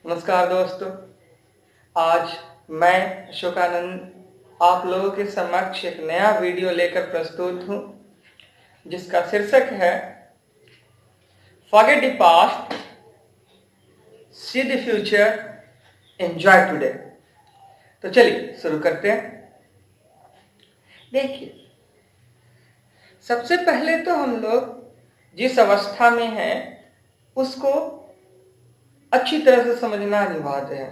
नमस्कार दोस्तों। आज मैं अशोकानंद आप लोगों के समक्ष एक नया वीडियो लेकर प्रस्तुत हूं, जिसका शीर्षक है forget the past, see the future, enjoy today. तो चलिए शुरू करते हैं। देखिए, सबसे पहले तो हम लोग जिस अवस्था में हैं उसको अच्छी तरह से समझना अनिवार्य है।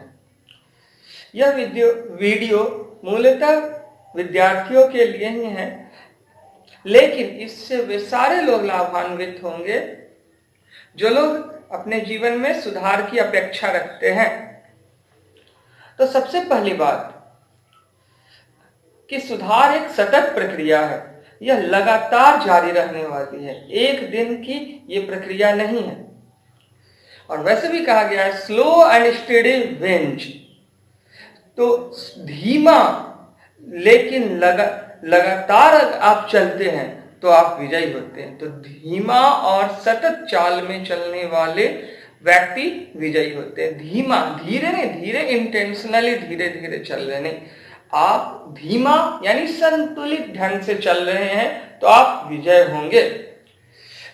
यह वीडियो मूलतः विद्यार्थियों के लिए ही है, लेकिन इससे वे सारे लोग लाभान्वित होंगे जो लोग अपने जीवन में सुधार की अपेक्षा रखते हैं। तो सबसे पहली बात कि सुधार एक सतत प्रक्रिया है, यह लगातार जारी रहने वाली है, एक दिन की ये प्रक्रिया नहीं है। और वैसे भी कहा गया है स्लो एंड स्टेडी विंस, तो धीमा लेकिन लगातार आप चलते हैं तो आप विजयी होते हैं। तो धीमा और सतत चाल में चलने वाले व्यक्ति विजयी होते हैं। धीमा धीरे नहीं, धीरे इंटेंशनली धीरे धीरे चल रहे नहीं, आप धीमा यानी संतुलित ढंग से चल रहे हैं तो आप विजय होंगे।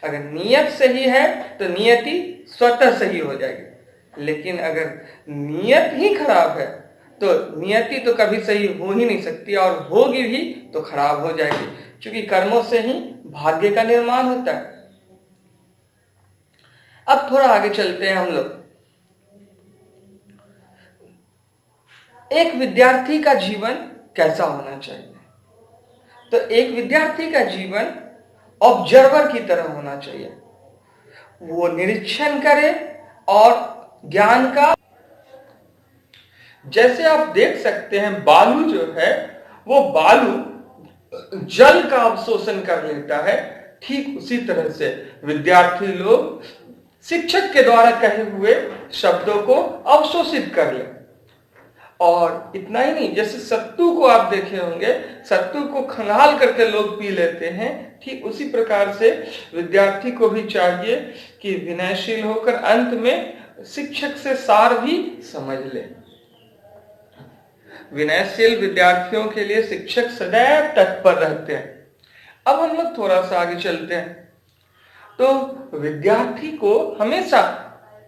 अगर नियत सही है तो नियति स्वतः सही हो जाएगी, लेकिन अगर नियत ही खराब है तो नियति तो कभी सही हो ही नहीं सकती, और होगी भी तो खराब हो जाएगी, क्योंकि कर्मों से ही भाग्य का निर्माण होता है। अब थोड़ा आगे चलते हैं हम लोग। एक विद्यार्थी का जीवन कैसा होना चाहिए? तो एक विद्यार्थी का जीवन ऑब्जर्वर की तरह होना चाहिए। वो निरीक्षण करे और ज्ञान का, जैसे आप देख सकते हैं बालू जो है वो बालू जल का अवशोषण कर लेता है, ठीक उसी तरह से विद्यार्थी लोग शिक्षक के द्वारा कहे हुए शब्दों को अवशोषित कर ले। और इतना ही नहीं, जैसे सत्तू को आप देखे होंगे, सत्तू को खंगाल करके लोग पी लेते हैं, ठीक उसी प्रकार से विद्यार्थी को भी चाहिए कि विनयशील होकर अंत में शिक्षक से सार भी समझ ले। विनयशील विद्यार्थियों के लिए शिक्षक सदैव तत्पर रहते हैं। अब हम लोग थोड़ा सा आगे चलते हैं। तो विद्यार्थी को हमेशा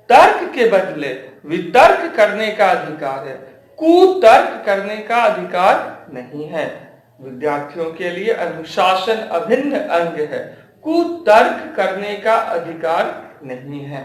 तर्क के बदले वितर्क करने का अधिकार है, कुतर्क करने का अधिकार नहीं है। विद्यार्थियों के लिए अनुशासन अभिन्न अंग है, कुतर्क करने का अधिकार नहीं है।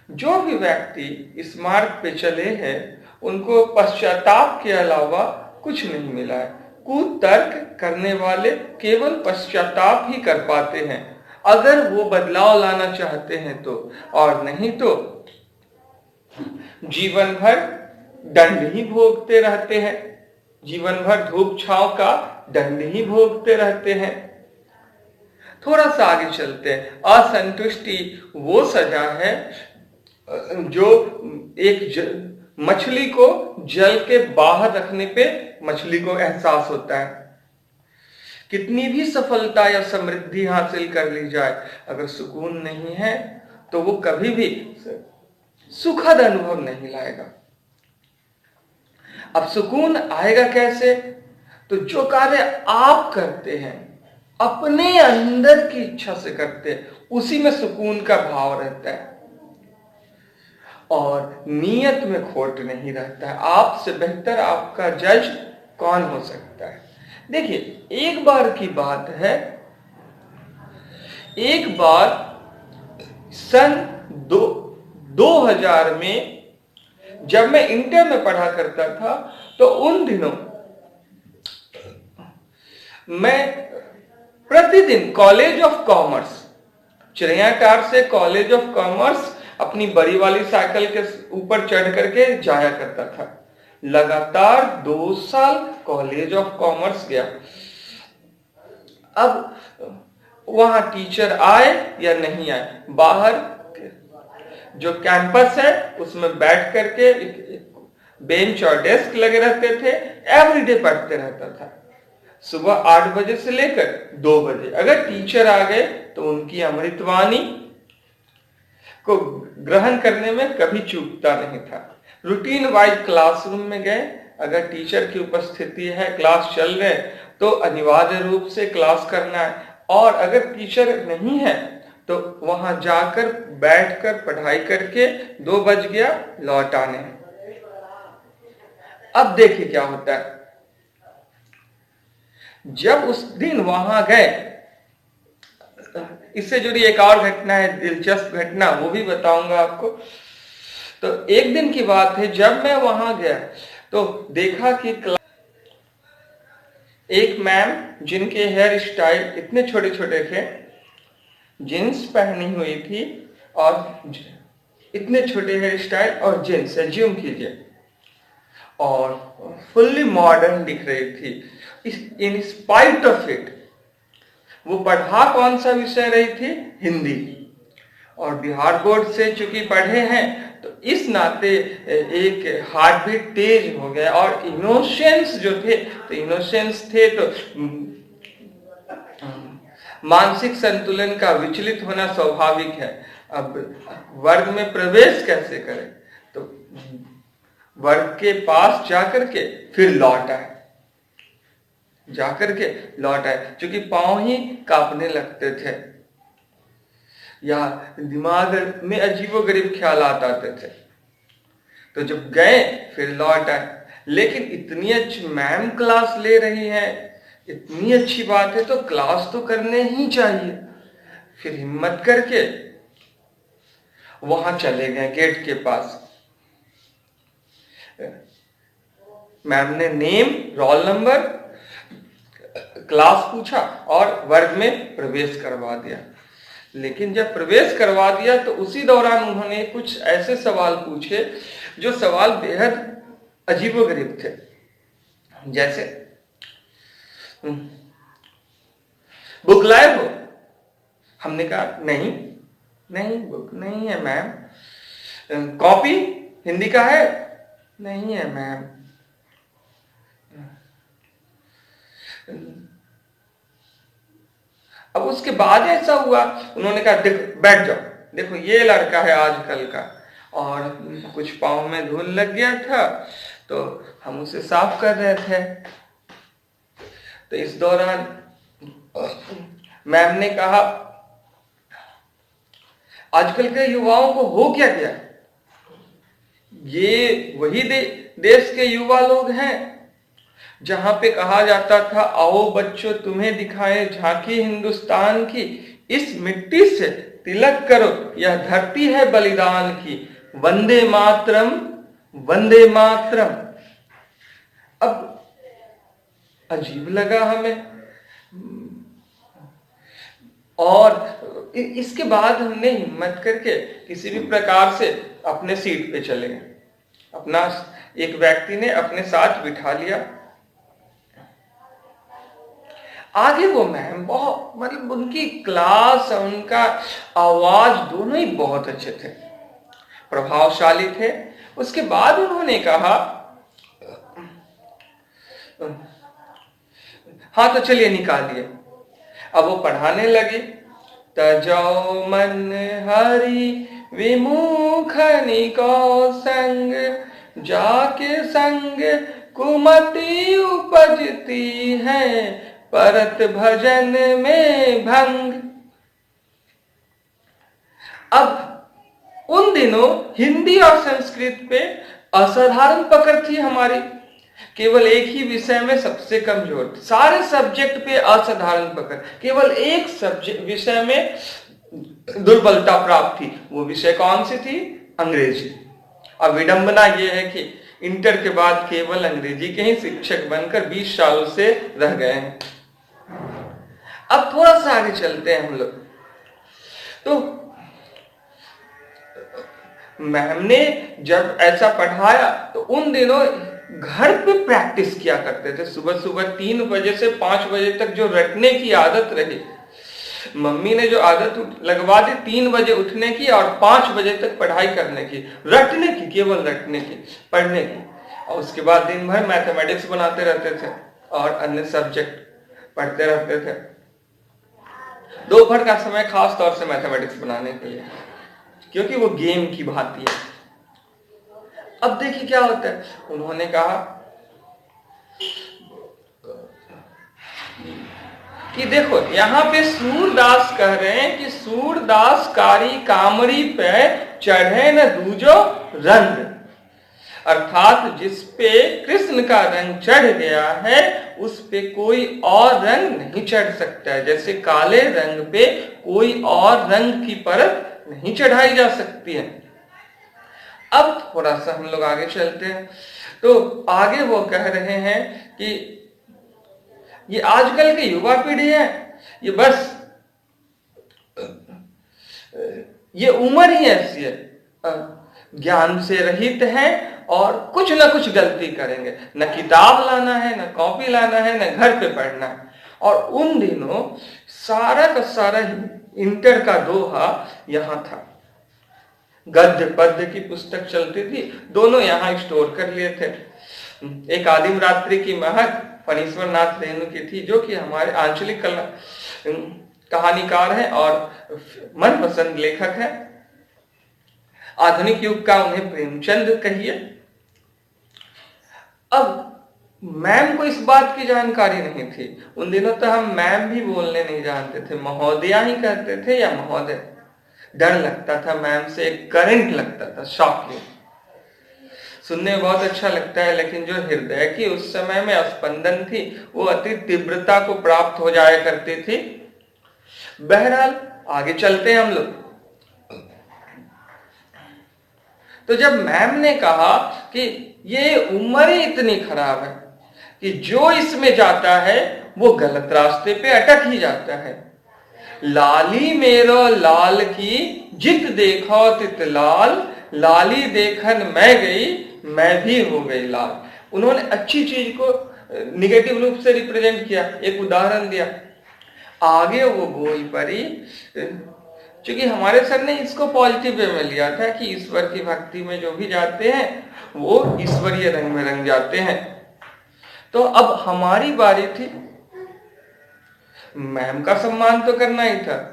जो भी व्यक्ति इस मार्ग पे चले हैं उनको पश्चाताप के अलावा कुछ नहीं मिला है। कुतर्क करने वाले केवल पश्चाताप ही कर पाते हैं, अगर वो बदलाव लाना चाहते हैं तो, और नहीं तो जीवन भर दंड ही भोगते रहते हैं, जीवन भर धूप छांव का दंड ही भोगते रहते हैं। थोड़ा सा आगे चलते हैं। असंतुष्टि वो सजा है जो एक मछली को जल के बाहर रखने पे मछली को एहसास होता है। कितनी भी सफलता या समृद्धि हासिल कर ली जाए, अगर सुकून नहीं है तो वो कभी भी सुखद अनुभव नहीं लाएगा। अब सुकून आएगा कैसे? तो जो कार्य आप करते हैं अपने अंदर की इच्छा से करते हैं, उसी में सुकून का भाव रहता है और नियत में खोट नहीं रहता है। आपसे बेहतर आपका जज कौन हो सकता है? देखिए, एक बार की बात है, एक बार सन 2000 में जब मैं इंटर में पढ़ा करता था, तो उन दिनों मैं प्रतिदिन कॉलेज ऑफ कॉमर्स, चिड़ियाकार से कॉलेज ऑफ कॉमर्स अपनी बड़ी वाली साइकिल के ऊपर चढ़ करके जाया करता था। लगातार 2 साल कॉलेज ऑफ कॉमर्स गया। अब वहां टीचर आए या नहीं आए, बाहर जो कैंपस है उसमें बैठ करके बेंच और डेस्क लगे रहते थे, एवरीडे पढ़ते रहता था। सुबह 8 बजे से लेकर 2 बजे अगर टीचर आ गए तो उनकी अमृतवाणी को ग्रहण करने में कभी चूकता नहीं था। रूटीन वाइज क्लासरूम में गए, अगर टीचर की उपस्थिति है, क्लास चल रहे, तो अनिवार्य रूप से क्लास करना है, और अगर टीचर नहीं है तो वहां जाकर बैठकर पढ़ाई करके 2 बज गया, लौट आने। अब देखिए क्या होता है, जब उस दिन वहां गए, इससे जुड़ी एक और घटना है, दिलचस्प घटना, वो भी बताऊंगा आपको। तो एक दिन की बात है, जब मैं वहां गया तो देखा कि एक मैम जिनके हेयर स्टाइल इतने छोटे छोटे थे, जींस पहनी हुई थी, और इतने छोटे हेयर स्टाइल और जींस, एज्यूम कीजिए, और फुल्ली मॉडर्न दिख रही थी। इन स्पाइट ऑफ इट, वो पढ़ा कौन सा विषय रही थी? हिंदी। और बिहार बोर्ड से चूंकि पढ़े हैं तो इस नाते एक हार्ट बीट तेज हो गया, और इनोसेंस जो थे, तो इनोसेंस थे तो मानसिक संतुलन का विचलित होना स्वाभाविक है। अब वर्ग में प्रवेश कैसे करें? तो वर्ग के पास जाकर के फिर लौट आए, क्योंकि पांव ही कांपने लगते थे, या दिमाग में अजीबोगरीब ख्यालात आते थे। तो जब गए फिर लौट आए, लेकिन इतनी अच्छी मैम क्लास ले रही है, इतनी अच्छी बात है, तो क्लास तो करने ही चाहिए। फिर हिम्मत करके वहां चले गए गेट के पास। मैम ने नेम, रोल नंबर, क्लास पूछा और वर्ग में प्रवेश करवा दिया। लेकिन जब प्रवेश करवा दिया तो उसी दौरान उन्होंने कुछ ऐसे सवाल पूछे जो सवाल बेहद अजीबोगरीब थे। जैसे, बुक लाए हो? हमने कहा नहीं बुक नहीं है मैम। कॉपी हिंदी का है? नहीं है मैम। अब उसके बाद ऐसा हुआ, उन्होंने कहा देखो बैठ जाओ, देखो ये लड़का है आजकल का, और कुछ पाँव में धूल लग गया था तो हम उसे साफ कर रहे थे। तो इस दौरान मैम ने कहा, आजकल के युवाओं को हो क्या गया? ये वही देश के युवा लोग हैं जहां पे कहा जाता था, आओ बच्चों तुम्हें दिखाएं झांकी हिंदुस्तान की, इस मिट्टी से तिलक करो, यह धरती है बलिदान की, वंदे मातरम वंदे मातरम। अब अजीब लगा हमें, और इसके बाद हमने हिम्मत करके किसी भी प्रकार से अपने सीट पे चले गए। अपना एक व्यक्ति ने अपने साथ बिठा लिया। आगे वो मैम बहुत, मतलब उनकी क्लास, उनका आवाज दोनों ही बहुत अच्छे थे, प्रभावशाली थे। उसके बाद उन्होंने कहा, हाँ तो चलिए निकालिए। अब वो पढ़ाने लगे, तजो मन हरि विमुख निको संग, जाके संग कुमति उपजती है, परत भजन में भंग। अब उन दिनों हिंदी और संस्कृत पे असाधारण पकड़ थी हमारी, केवल एक ही विषय में सबसे कमजोर, सारे सब्जेक्ट पे असाधारण पकड़, केवल एक सब्जेक्ट विषय में दुर्बलता प्राप्त थी। वो विषय कौन सी थी? अंग्रेजी। अब विडंबना यह है कि इंटर के बाद केवल अंग्रेजी के ही शिक्षक बनकर 20 सालों से रह गए हैं। अब थोड़ा सा आगे चलते हैं हम लोग। तो मैम ने जब ऐसा पढ़ाया तो उन दिनों घर पे प्रैक्टिस किया करते थे। सुबह सुबह 3 बजे से 5 बजे तक जो रटने की आदत रही, मम्मी ने जो आदत लगवा दी 3 बजे उठने की और 5 बजे तक पढ़ाई करने की, रटने की, केवल रटने की, पढ़ने की। और उसके बाद दिन भर मैथमेटिक्स बनाते रहते थे और अन्य सब्जेक्ट पढ़ते रहते थे। दोपहर का समय खास तौर से मैथमेटिक्स बनाने के लिए, क्योंकि वो गेम की भांति है। अब देखिए क्या होता है, उन्होंने कहा कि देखो यहां पे सूरदास कह रहे हैं कि सूरदास कारी कामरी पे चढ़े न दूजो रंग, अर्थात जिस पे कृष्ण का रंग चढ़ गया है उस पे कोई और रंग नहीं चढ़ सकता है। जैसे काले रंग पे कोई और रंग की परत नहीं चढ़ाई जा सकती है। अब थोड़ा सा हम लोग आगे चलते हैं, तो आगे वो कह रहे हैं कि ये आजकल की युवा पीढ़ी है, ये बस ये उम्र ही ऐसी है, ज्ञान से रहित है और कुछ ना कुछ गलती करेंगे, न किताब लाना है, न कॉपी लाना है, न घर पे पढ़ना है। और उन दिनों सारा का सारा इंटर का दोहा यहाँ था, गद्य पद्य की पुस्तक चलती थी, दोनों यहाँ स्टोर कर लिए थे। एक आदिम रात्रि की महक फणीश्वर नाथ रेणु की थी, जो कि हमारे आंचलिक कहानीकार हैं और मनपसंद लेखक है। आधुनिक युग का उन्हें प्रेमचंद कहिए। अब मैम को इस बात की जानकारी नहीं थी, उन दिनों तो हम मैम भी बोलने नहीं जानते थे, महोदया ही कहते थे या महोदय। डर लगता था मैम से, एक करंट लगता था, शॉकिंग। सुनने में बहुत अच्छा लगता है, लेकिन जो हृदय की उस समय में स्पंदन थी वो अति तीव्रता को प्राप्त हो जाया करती थी। बहरहाल आगे चलते हैं हम लोग। तो जब मैम ने कहा कि ये उम्र ही इतनी खराब है कि जो इसमें जाता है वो गलत रास्ते पे अटक ही जाता है। लाली मेरो लाल की जित देखो तित लाल, लाली देखन मैं गई मैं भी हो गई लाल। उन्होंने अच्छी चीज को निगेटिव रूप से रिप्रेजेंट किया, एक उदाहरण दिया। आगे वो बोल पड़ी, क्योंकि हमारे सर ने इसको पॉजिटिव वे में लिया था कि ईश्वर की भक्ति में जो भी जाते हैं वो ईश्वरीय रंग में रंग जाते हैं। तो अब हमारी बारी थी, मैम का सम्मान तो करना ही था।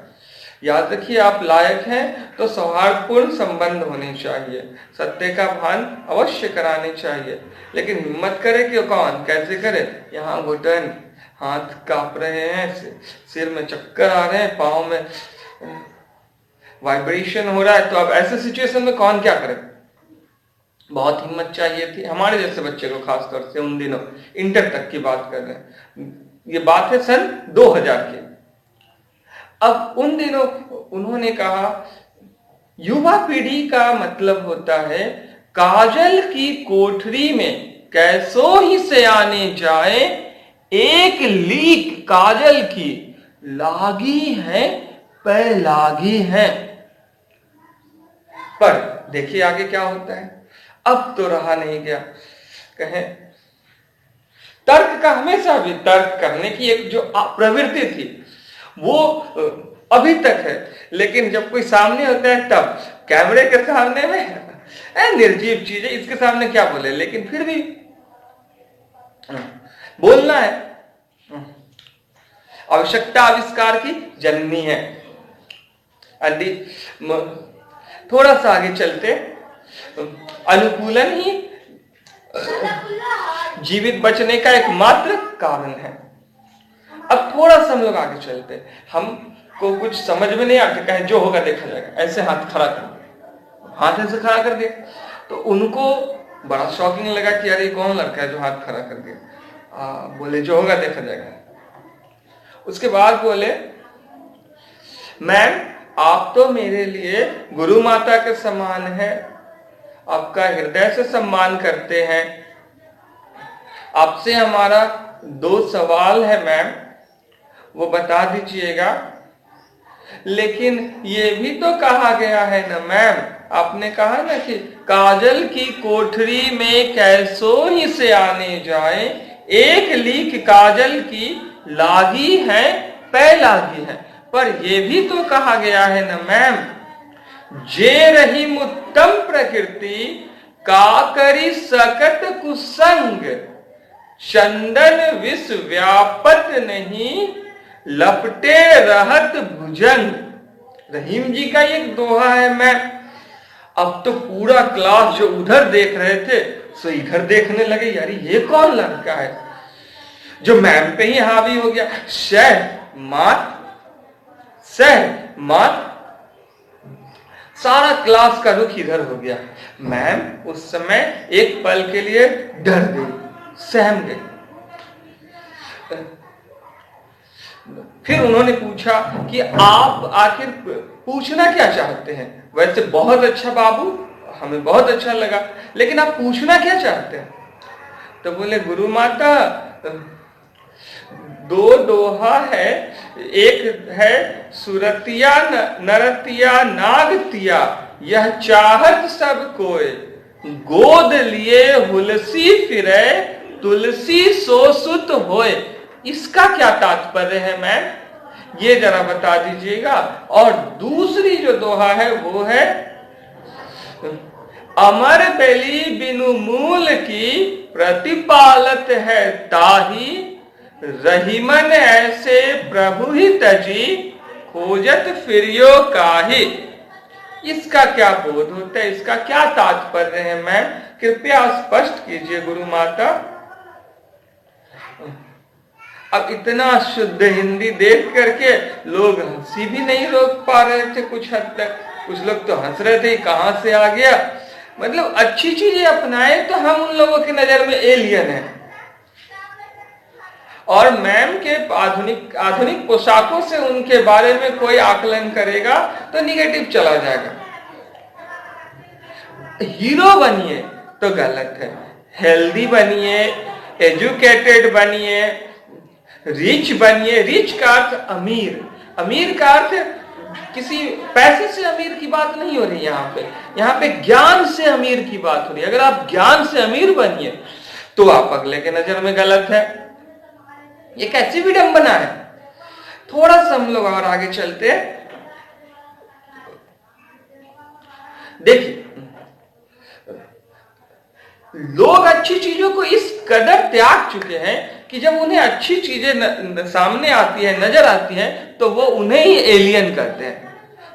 याद रखिए, आप लायक हैं तो सौहार्दपूर्ण संबंध होने चाहिए, सत्य का भान अवश्य कराने चाहिए, लेकिन हिम्मत करे कि कौन कैसे करे। यहाँ घुटन, हाथ कांप रहे हैं, सिर में चक्कर आ रहे हैं, पाँव में वाइब्रेशन हो रहा है, तो अब ऐसे सिचुएशन में कौन क्या करे। बहुत हिम्मत चाहिए थी हमारे जैसे बच्चे को, खासतौर से उन दिनों इंटर तक की बात कर रहे हैं, ये बात है सन 2000 की। अब उन दिनों उन्होंने कहा युवा पीढ़ी का मतलब होता है काजल की कोठरी में कैसो ही से आने जाए, एक लीक काजल की लागी है पे लागी है। पर देखिए आगे क्या होता है। अब तो रहा नहीं गया, कहें तर्क का हमेशा भी तर्क करने की एक जो प्रवृत्ति थी वो अभी तक है, लेकिन जब कोई सामने होता है तब कैमरे के सामने में निर्जीव चीज है, इसके सामने क्या बोले, लेकिन फिर भी बोलना है। आवश्यकता आविष्कार की जननी है। आदि थोड़ा सा आगे चलते, अनुकूलन ही जीवित बचने का एकमात्र कारण है। अब थोड़ा सा हम लोग आगे चलते, हमको कुछ समझ में नहीं आता, कहे जो होगा देखा जाएगा, ऐसे हाथ खड़ा कर दिया, हाथ ऐसे खड़ा कर दिया, तो उनको बड़ा शॉकिंग लगा कि यार ये कौन लड़का है जो हाथ खड़ा कर दिया। बोले जो होगा देखा जाएगा। उसके बाद बोले मैम आप तो मेरे लिए गुरु माता के समान है, आपका हृदय से सम्मान करते हैं, आपसे हमारा 2 सवाल है मैम, वो बता दीजिएगा। लेकिन ये भी तो कहा गया है ना मैम, आपने कहा ना कि काजल की कोठरी में कैसो ही से आने जाए, एक लीक काजल की लागी है पै लागी है। पर ये भी तो कहा गया है ना मैम, जे रही उत्तम प्रकृति का करी सकत कुसंग, चंदन विष व्यापत नहीं लपटे रहत भुजंग। रहीम जी का एक दोहा है मैम, अब तो पूरा क्लास जो उधर देख रहे थे सो इधर देखने लगे, यार ये कौन लड़का है जो मैम पे ही हावी हो गया। सह मात सारा क्लास का रुख इधर हो गया। मैम उस समय एक पल के लिए डर गई, सहम गई। फिर उन्होंने पूछा कि आप आखिर पूछना क्या चाहते हैं? वैसे बहुत अच्छा बाबू, हमें बहुत अच्छा लगा, लेकिन आप पूछना क्या चाहते हैं? तो बोले गुरु माता, दो दोहा है, एक है सुरतिया नरतिया नागतिया, यह चाहत सब कोय, गोद लिए हुलसी फिरे, तुलसी सो सुत होए। इसका क्या तात्पर्य है मैम, ये जरा बता दीजिएगा। और दूसरी जो दोहा है वो है, अमर बेली बिनु मूल की, प्रतिपालत है ताही, रहीमन ऐसे प्रभु ही तजी, खोजत फिरियो काहि। इसका क्या बोध होता है, इसका क्या तात्पर्य है मैम, कृपया स्पष्ट कीजिए गुरु माता। अब इतना शुद्ध हिंदी देख करके लोग हंसी भी नहीं रोक पा रहे थे कुछ हद तक। कुछ लोग तो हंस रहे थे, कहां से आ गया। मतलब अच्छी चीजें अपनाए तो हम उन लोगों की नजर में एलियन हैं, और मैम के आधुनिक पोशाकों से उनके बारे में कोई आकलन करेगा तो निगेटिव चला जाएगा। हीरो बनिए तो गलत है, हेल्दी बनिए, एजुकेटेड बनिए, रिच बनिए। रिच का अर्थ अमीर, अमीर का अर्थ किसी पैसे से अमीर की बात नहीं हो रही यहाँ पे ज्ञान से अमीर की बात हो रही है। अगर आप ज्ञान से अमीर बनिए तो आप अगले के नजर में गलत है। ये कैसी विडंबना है। थोड़ा सा हम लोग और आगे चलते हैं। देखिए, लोग अच्छी चीजों को इस कदर त्याग चुके हैं कि जब उन्हें अच्छी चीजें सामने आती है, नजर आती हैं, तो वो उन्हें ही एलियन करते हैं।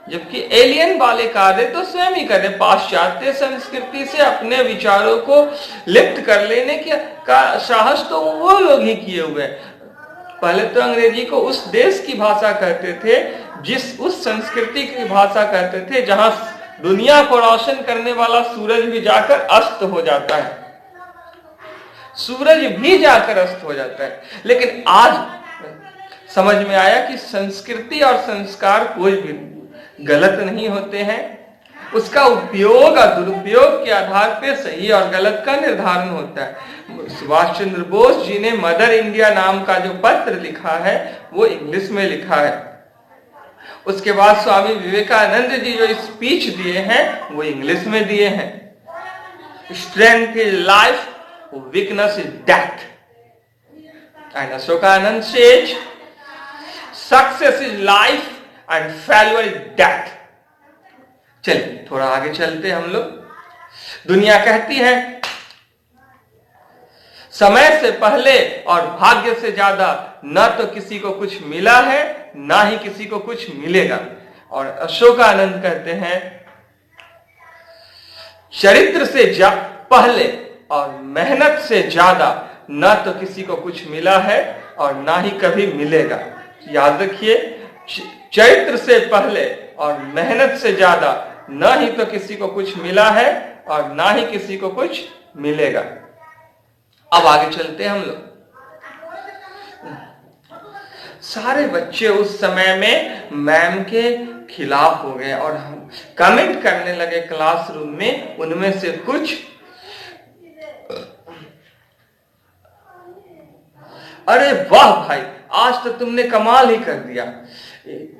जबकि एलियन वाले कार्य तो स्वयं ही करें। पाश्चात्य संस्कृति से अपने विचारों को लिप्त कर लेने का साहस तो वो लोग ही किए हुए हैं। पहले तो अंग्रेजी को उस देश की भाषा कहते थे, उस संस्कृति की भाषा कहते थे जहां दुनिया को रोशन करने वाला सूरज भी जाकर अस्त हो जाता है, सूरज भी जाकर अस्त हो जाता है। लेकिन आज समझ में आया कि संस्कृति और संस्कार कोई भी गलत नहीं होते हैं। उसका उपयोग और दुरुपयोग के आधार पर सही और गलत का निर्धारण होता है। सुभाष चंद्र बोस जी ने मदर इंडिया नाम का जो पत्र लिखा है वो इंग्लिश में लिखा है। उसके बाद स्वामी विवेकानंद जी जो स्पीच दिए हैं वो इंग्लिश में दिए हैं। Strength is life, weakness is death. And Ashokanand says success is life and failure is death. चलिए थोड़ा आगे चलते हम लोग। दुनिया कहती है समय से पहले और भाग्य से ज्यादा न तो किसी को कुछ मिला है ना ही किसी को कुछ मिलेगा। और अशोकानंद कहते हैं चरित्र से पहले और मेहनत से ज्यादा न तो किसी को कुछ मिला है और ना ही कभी मिलेगा। याद रखिए, चरित्र से पहले और मेहनत से ज्यादा न ही तो किसी को कुछ मिला है और ना ही किसी को कुछ मिलेगा। अब आगे चलते हैं हम लोग। सारे बच्चे उस समय में मैम के खिलाफ हो गए और हम कमेंट करने लगे क्लासरूम में। उनमें से कुछ, अरे वाह भाई, आज तो तुमने कमाल ही कर दिया,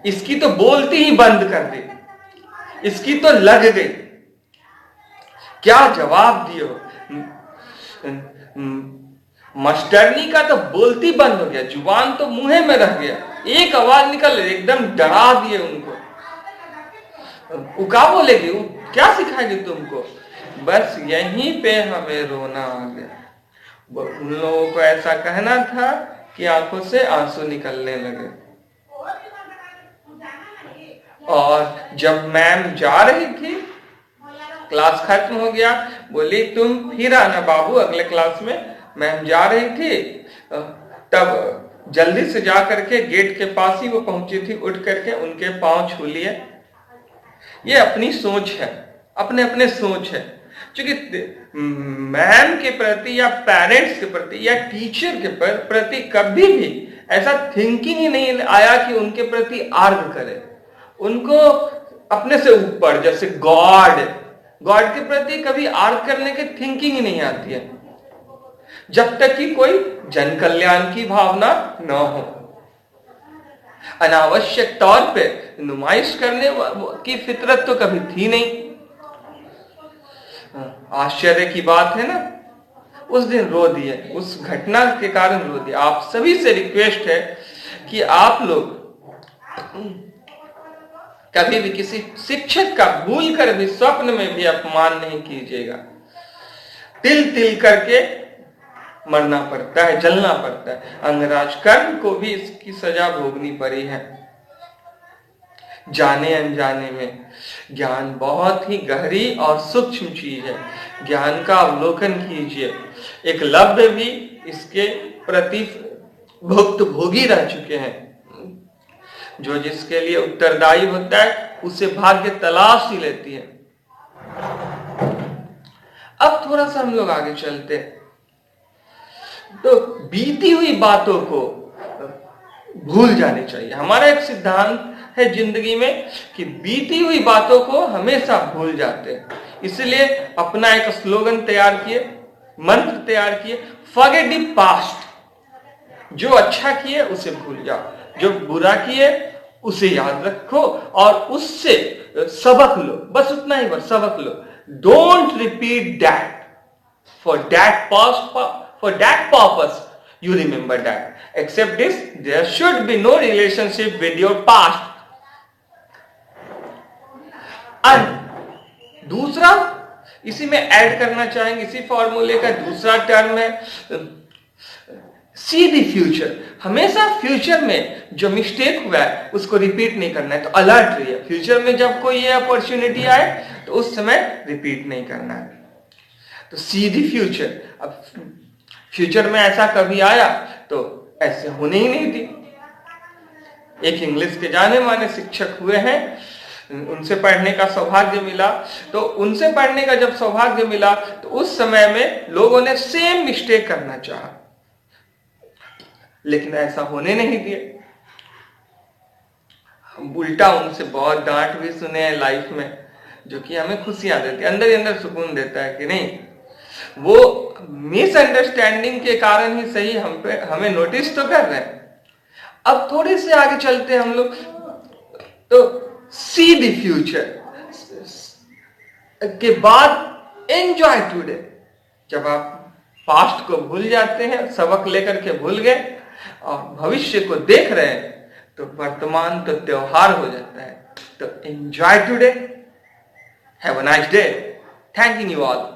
इसकी तो बोलती ही बंद कर दी, इसकी तो लग गई, क्या जवाब दियो। मास्टरनी का तो बोलती बंद हो गया, जुबान तो मुंह में रह गया, एक आवाज निकल, एकदम डरा दिए उनको। वो क्या बोलेगी, वो क्या सिखाएगी तुमको। बस यहीं पे हमें रोना आ गया। उन लोगों को ऐसा कहना था कि आंखों से आंसू निकलने लगे। और जब मैम जा रही थी क्लास खत्म हो गया, बोली तुम फिर आना बाबू अगले क्लास में। मैम जा रही थी, तब जल्दी से जा करके गेट के पास ही वो पहुंची थी, उठ करके उनके पांव छू लिए। ये अपनी सोच है, अपने अपने सोच है। क्योंकि मैम के प्रति या पेरेंट्स के प्रति या टीचर के प्रति कभी भी ऐसा थिंकिंग ही नहीं आया कि उनके प्रति आर्ग करे। उनको अपने से ऊपर, जैसे गॉड के प्रति कभी आर्ग करने की थिंकिंग ही नहीं आती है, जब तक कि कोई जन कल्याण की भावना न हो। अनावश्यक तौर पे नुमाइश करने की फितरत तो कभी थी नहीं। आश्चर्य की बात है ना, उस दिन रो दिए, उस घटना के कारण रो दिए। आप सभी से रिक्वेस्ट है कि आप लोग कभी भी किसी शिक्षक का भूल कर भी स्वप्न में भी अपमान नहीं कीजिएगा। तिल तिल करके मरना पड़ता है, जलना पड़ता है। अंगराज कर्ण को भी इसकी सजा भोगनी पड़ी है। जाने अनजाने में ज्ञान बहुत ही गहरी और सूक्ष्म चीज है। ज्ञान का अवलोकन कीजिए। एकलव्य भी इसके प्रति भुक्त भोगी रह चुके हैं। जो जिसके लिए उत्तरदायी होता है उसे भाग्य तलाश ही लेती है। अब थोड़ा सा हम लोग आगे चलते हैं। तो बीती हुई बातों को भूल जानी चाहिए। हमारा एक सिद्धांत है जिंदगी में कि बीती हुई बातों को हमेशा भूल जाते हैं। इसलिए अपना एक स्लोगन तैयार किए, मंत्र तैयार किए, फॉरगेट द पास्ट। जो अच्छा किए उसे भूल जाओ, जो बुरा किए उसे याद रखो और उससे सबक लो। बस उतना ही, बस सबक लो। Don't repeat that. For that purpose, you remember that. Except this, there should be no relationship with your past. And दूसरा, इसी में ऐड करना चाहेंगे, इसी फॉर्मूले का दूसरा टर्म है सी द फ्यूचर। हमेशा फ्यूचर में जो मिस्टेक हुआ है उसको रिपीट नहीं करना है। तो अलर्ट रहिए। फ्यूचर में जब कोई ये अपॉर्चुनिटी आए तो उस समय रिपीट नहीं करना है। तो सी द फ्यूचर। अब फ्यूचर में ऐसा कभी आया तो ऐसे होने ही नहीं थी। एक इंग्लिश के जाने माने शिक्षक हुए हैं, उनसे पढ़ने का सौभाग्य मिला। तो उनसे पढ़ने का जब सौभाग्य मिला तो उस समय में लोगों ने सेम मिस्टेक करना चाहा, लेकिन ऐसा होने नहीं दिए। हम उल्टा उनसे बहुत डांट भी सुने हैं लाइफ में, जो कि हमें खुशियां देती है, अंदर ही अंदर सुकून देता है कि नहीं, वो मिसअंडरस्टैंडिंग के कारण ही सही हमें नोटिस तो कर रहे हैं। अब थोड़े से आगे चलते हैं हम लोग। तो सी द फ्यूचर के बाद एंजॉय टुडे। जब आप पास्ट को भूल जाते हैं, सबक लेकर के भूल गए और भविष्य को देख रहे हैं, तो वर्तमान तो त्योहार हो जाता है। तो enjoy today. Have a nice day. Thanking you all.